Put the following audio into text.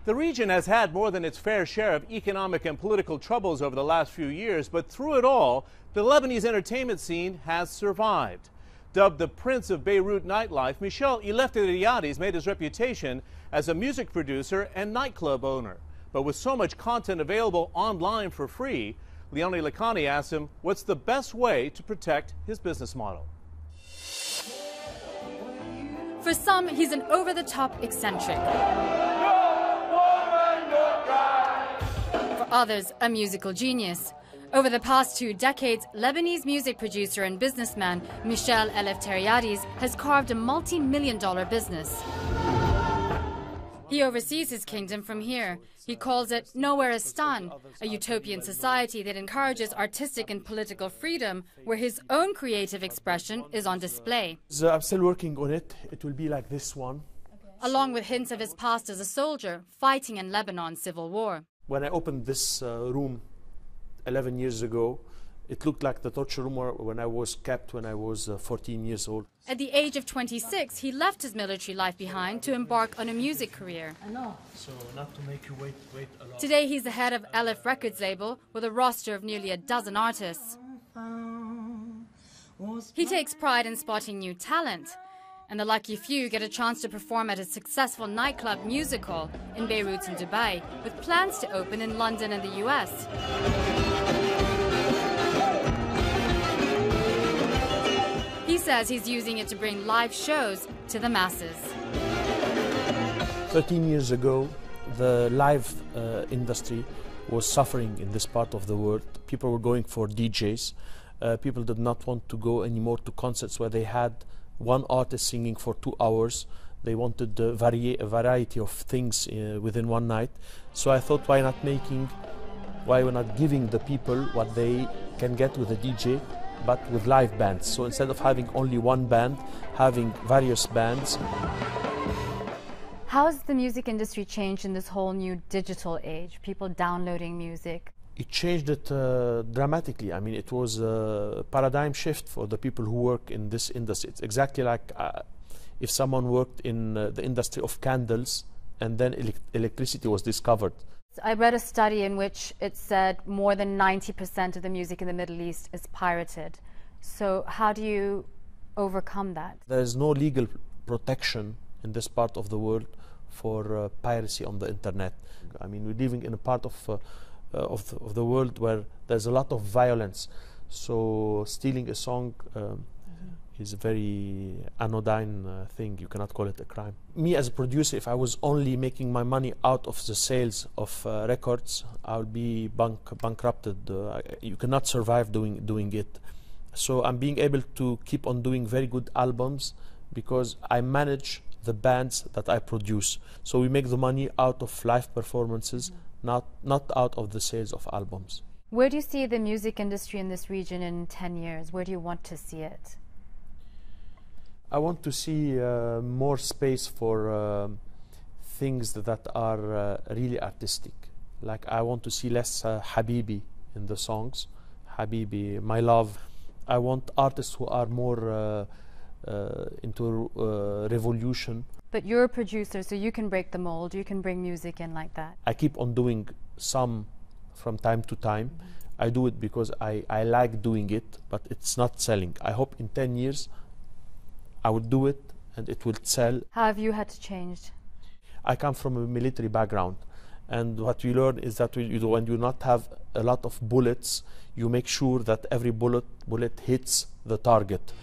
The region has had more than its fair share of economic and political troubles over the last few years, but through it all, the Lebanese entertainment scene has survived. Dubbed the Prince of Beirut nightlife, Michel Elefteriades made his reputation as a music producer and nightclub owner. But with so much content available online for free, Leone Lacani asked him what's the best way to protect his business model. For some, he's an over-the-top eccentric. For others, a musical genius. Over the past 2 decades, Lebanese music producer and businessman Michel Elefteriades has carved a multi-million-dollar business. He oversees his kingdom from here. He calls it Nowheristan, a utopian society that encourages artistic and political freedom, where his own creative expression is on display. I'm still working on it. It will be like this one. Along with hints of his past as a soldier, fighting in Lebanon's civil war. When I opened this room 11 years ago, it looked like the torture room when I was kept when I was 14 years old. At the age of 26, he left his military life behind to embark on a music career. I know. So not to make you wait a lot. Today he's the head of Aleph Records label with a roster of nearly a dozen artists. He takes pride in spotting new talent. And the lucky few get a chance to perform at a successful nightclub MusicHall in Beirut and Dubai, with plans to open in London and the US. He says he's using it to bring live shows to the masses. 13 years ago, the live industry was suffering in this part of the world. People were going for DJs. People did not want to go anymore to concerts where they had one artist singing for 2 hours. They wanted a variety of things within one night. So I thought, why we're not giving the people what they can get with a DJ, but with live bands. So instead of having only one band, having various bands. How has the music industry changed in this whole new digital age? People downloading music. It changed it dramatically. I mean, it was a paradigm shift for the people who work in this industry. It's exactly like if someone worked in the industry of candles and then electricity was discovered. I read a study in which it said more than 90% of the music in the Middle East is pirated. So how do you overcome that? There is no legal protection in this part of the world for piracy on the internet. I mean, we're living in a part of the world where there's a lot of violence. So stealing a song is a very anodyne thing. You cannot call it a crime. Me as a producer, if I was only making my money out of the sales of records, I'll be bankrupted. You cannot survive doing it. So I'm being able to keep on doing very good albums because I manage the bands that I produce. So we make the money out of live performances, not out of the sales of albums. Where do you see the music industry in this region in 10 years? Where do you want to see it? I want to see more space for things that are really artistic. Like I want to see less Habibi in the songs. Habibi, my love. I want artists who are more into revolution. But you're a producer, so you can break the mold, you can bring music in like that. I keep on doing some from time to time. I do it because I like doing it, but it's not selling. I hope in 10 years I will do it and it will sell. How have you had to change? I come from a military background, and what we learn is that when you do not have a lot of bullets, you make sure that every bullet hits the target.